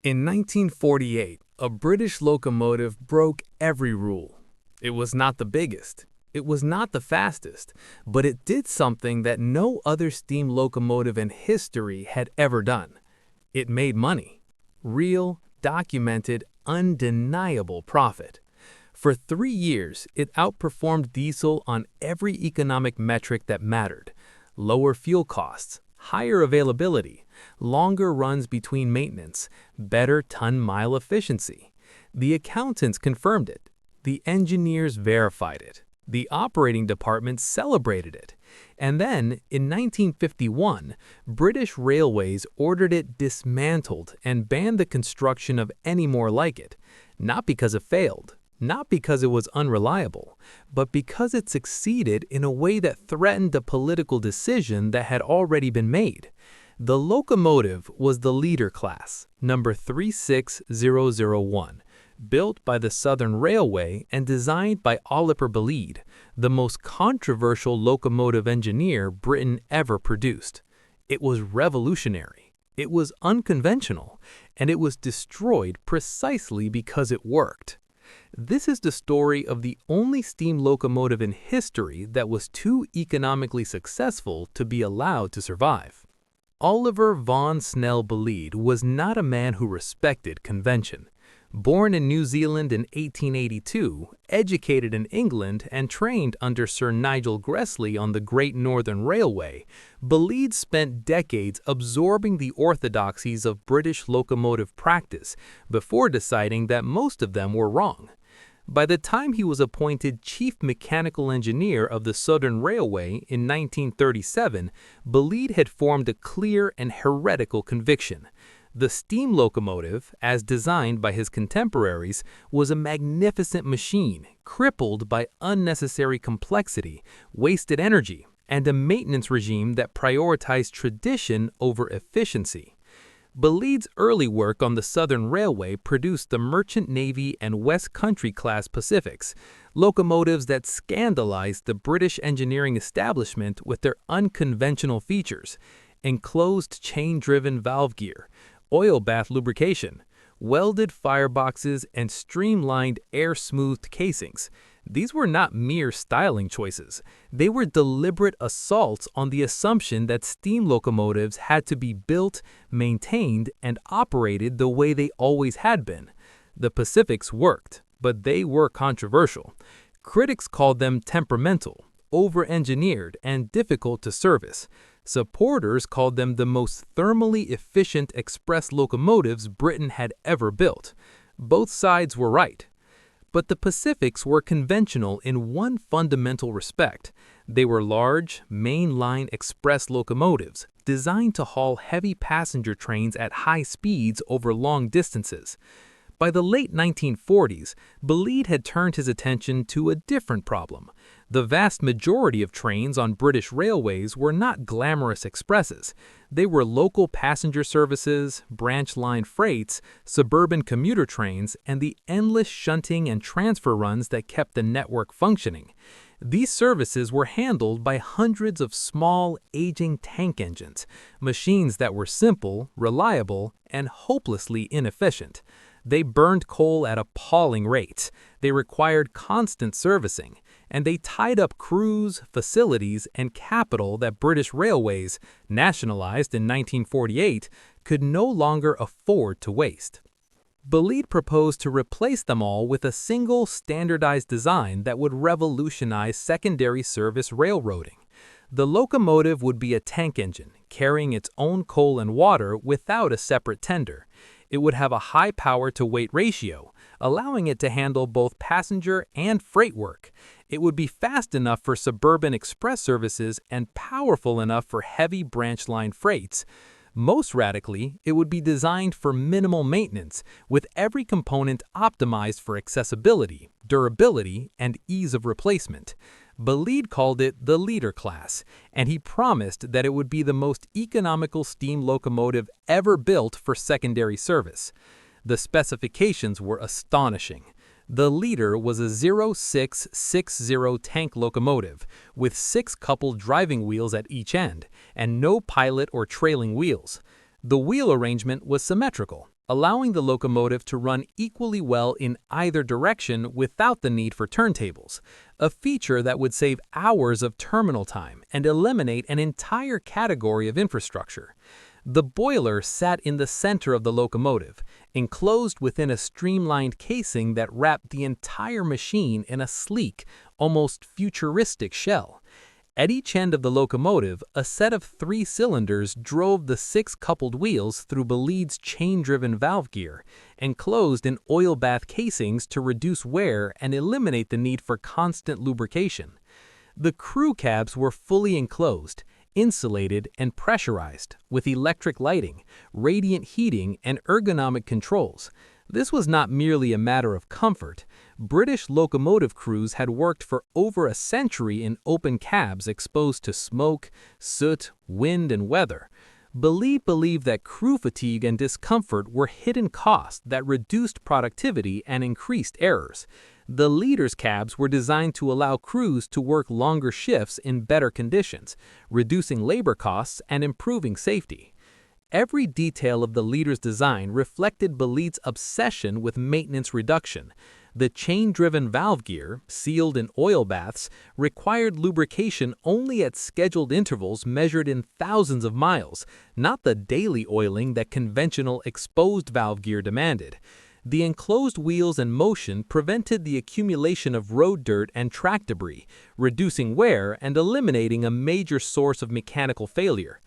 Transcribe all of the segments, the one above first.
In 1948, a British locomotive broke every rule. It was not the biggest, it was not the fastest, but it did something that no other steam locomotive in history had ever done. It made money. Real, documented, undeniable profit. For 3 years, it outperformed diesel on every economic metric that mattered. Lower fuel costs, higher availability, longer runs between maintenance, better ton-mile efficiency. The accountants confirmed it. The engineers verified it. The operating department celebrated it. And then, in 1951, British Railways ordered it dismantled and banned the construction of any more like it, not because it failed, not because it was unreliable, but because it succeeded in a way that threatened a political decision that had already been made. The locomotive was the leader class, number 36001, built by the Southern Railway and designed by Bulleid, the most controversial locomotive engineer Britain ever produced. It was revolutionary, it was unconventional, and it was destroyed precisely because it worked. This is the story of the only steam locomotive in history that was too economically successful to be allowed to survive. Oliver von Snell Bulleid was not a man who respected convention. Born in New Zealand in 1882, educated in England, and trained under Sir Nigel Gresley on the Great Northern Railway, Bulleid spent decades absorbing the orthodoxies of British locomotive practice before deciding that most of them were wrong. By the time he was appointed Chief Mechanical Engineer of the Southern Railway in 1937, Bulleid had formed a clear and heretical conviction. The steam locomotive, as designed by his contemporaries, was a magnificent machine, crippled by unnecessary complexity, wasted energy, and a maintenance regime that prioritized tradition over efficiency. Bulleid's early work on the Southern Railway produced the Merchant Navy and West Country class Pacifics, locomotives that scandalized the British engineering establishment with their unconventional features: enclosed chain-driven valve gear, oil bath lubrication, welded fireboxes, and streamlined air-smoothed casings. These were not mere styling choices. They were deliberate assaults on the assumption that steam locomotives had to be built, maintained, and operated the way they always had been. The Pacifics worked, but they were controversial. Critics called them temperamental, over-engineered, and difficult to service. Supporters called them the most thermally efficient express locomotives Britain had ever built. Both sides were right. But the Pacifics were conventional in one fundamental respect. They were large, main-line express locomotives designed to haul heavy passenger trains at high speeds over long distances. By the late 1940s, Bulleid had turned his attention to a different problem. The vast majority of trains on British railways were not glamorous expresses. They were local passenger services, branch line freights, suburban commuter trains, and the endless shunting and transfer runs that kept the network functioning. These services were handled by hundreds of small, aging tank engines, machines that were simple, reliable, and hopelessly inefficient. They burned coal at appalling rates, they required constant servicing, and they tied up crews, facilities, and capital that British Railways, nationalized in 1948, could no longer afford to waste. Bulleid proposed to replace them all with a single standardized design that would revolutionize secondary service railroading. The locomotive would be a tank engine, carrying its own coal and water without a separate tender. It would have a high power-to-weight ratio, allowing it to handle both passenger and freight work. It would be fast enough for suburban express services and powerful enough for heavy branch line freights. Most radically, it would be designed for minimal maintenance, with every component optimized for accessibility, durability, and ease of replacement. Bulleid called it the leader class, and he promised that it would be the most economical steam locomotive ever built for secondary service. The specifications were astonishing. The leader was a 0660 tank locomotive with 6 coupled driving wheels at each end and no pilot or trailing wheels. The wheel arrangement was symmetrical, allowing the locomotive to run equally well in either direction without the need for turntables, a feature that would save hours of terminal time and eliminate an entire category of infrastructure. The boiler sat in the center of the locomotive, enclosed within a streamlined casing that wrapped the entire machine in a sleek, almost futuristic shell. At each end of the locomotive, a set of 3 cylinders drove the 6 coupled wheels through Bulleid's chain-driven valve gear, enclosed in oil bath casings to reduce wear and eliminate the need for constant lubrication. The crew cabs were fully enclosed, insulated and pressurized, with electric lighting, radiant heating, and ergonomic controls. This was not merely a matter of comfort. British locomotive crews had worked for over a century in open cabs exposed to smoke, soot, wind, and weather. Bulleid believed that crew fatigue and discomfort were hidden costs that reduced productivity and increased errors. The leaders' cabs were designed to allow crews to work longer shifts in better conditions, reducing labor costs and improving safety. Every detail of the leader's design reflected Bulleid's obsession with maintenance reduction. The chain-driven valve gear, sealed in oil baths, required lubrication only at scheduled intervals measured in thousands of miles, not the daily oiling that conventional exposed valve gear demanded. The enclosed wheels and motion prevented the accumulation of road dirt and track debris, reducing wear and eliminating a major source of mechanical failure.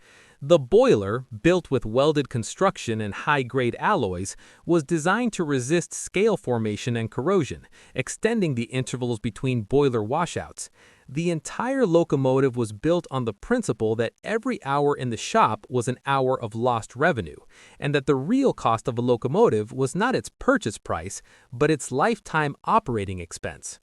The boiler, built with welded construction and high-grade alloys, was designed to resist scale formation and corrosion, extending the intervals between boiler washouts. The entire locomotive was built on the principle that every hour in the shop was an hour of lost revenue, and that the real cost of a locomotive was not its purchase price, but its lifetime operating expense.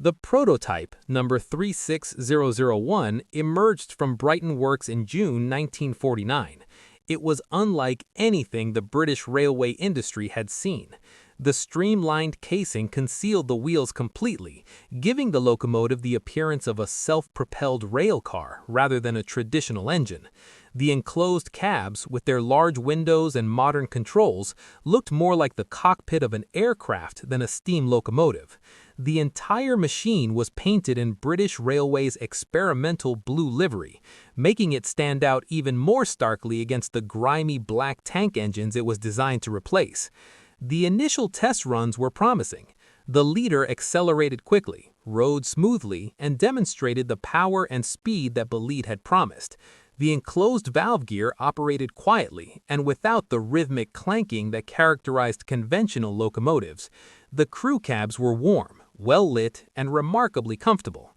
The prototype, number 36001, emerged from Brighton Works in June 1949. It was unlike anything the British railway industry had seen. The streamlined casing concealed the wheels completely, giving the locomotive the appearance of a self-propelled rail car rather than a traditional engine. The enclosed cabs, with their large windows and modern controls, looked more like the cockpit of an aircraft than a steam locomotive. The entire machine was painted in British Railways' experimental blue livery, making it stand out even more starkly against the grimy black tank engines it was designed to replace. The initial test runs were promising. The leader accelerated quickly, rode smoothly, and demonstrated the power and speed that Bulleid had promised. The enclosed valve gear operated quietly and without the rhythmic clanking that characterized conventional locomotives. The crew cabs were warm, well-lit, and remarkably comfortable.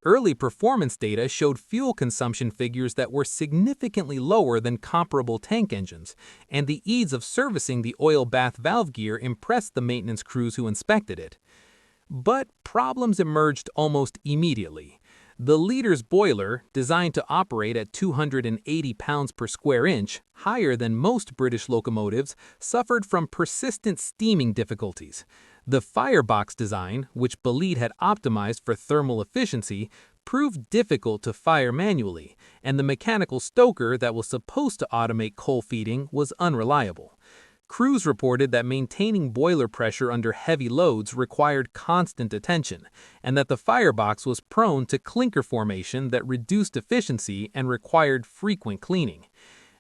Early performance data showed fuel consumption figures that were significantly lower than comparable tank engines, and the ease of servicing the oil bath valve gear impressed the maintenance crews who inspected it. But problems emerged almost immediately. The leader's boiler, designed to operate at 280 pounds per square inch, higher than most British locomotives, suffered from persistent steaming difficulties. The firebox design, which Bulleid had optimized for thermal efficiency, proved difficult to fire manually, and the mechanical stoker that was supposed to automate coal feeding was unreliable. Crews reported that maintaining boiler pressure under heavy loads required constant attention, and that the firebox was prone to clinker formation that reduced efficiency and required frequent cleaning.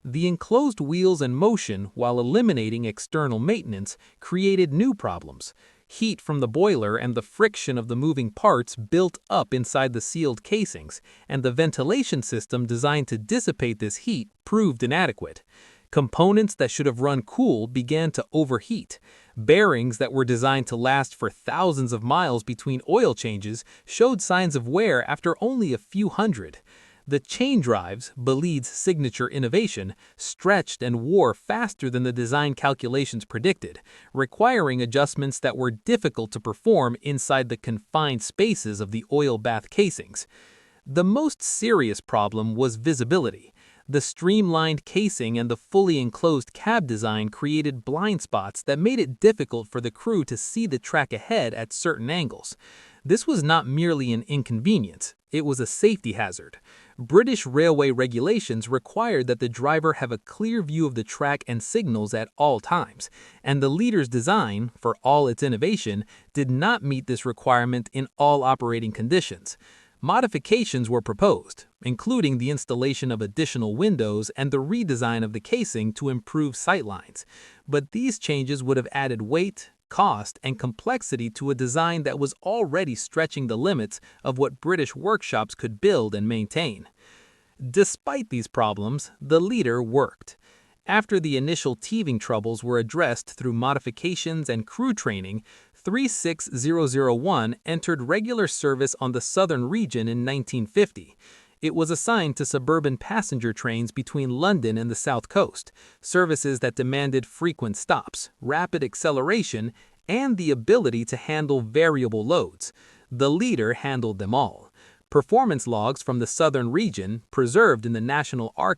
The enclosed wheels and motion, while eliminating external maintenance, created new problems. Heat from the boiler and the friction of the moving parts built up inside the sealed casings, and the ventilation system designed to dissipate this heat proved inadequate. Components that should have run cool began to overheat. Bearings that were designed to last for thousands of miles between oil changes showed signs of wear after only a few hundred. The chain drives, Bulleid's signature innovation, stretched and wore faster than the design calculations predicted, requiring adjustments that were difficult to perform inside the confined spaces of the oil bath casings. The most serious problem was visibility. The streamlined casing and the fully enclosed cab design created blind spots that made it difficult for the crew to see the track ahead at certain angles. This was not merely an inconvenience, It was a safety hazard. British railway regulations required that the driver have a clear view of the track and signals at all times, and the Leader's design, for all its innovation, did not meet this requirement in all operating conditions. Modifications were proposed, including the installation of additional windows and the redesign of the casing to improve sightlines. But these changes would have added weight, cost, and complexity to a design that was already stretching the limits of what British workshops could build and maintain. Despite these problems, the Leader worked. After the initial teething troubles were addressed through modifications and crew training, 36001 entered regular service on the southern region in 1950. It was assigned to suburban passenger trains between London and the South Coast, services that demanded frequent stops, rapid acceleration, and the ability to handle variable loads. The Leader handled them all. Performance logs from the southern region, preserved in the National Archives,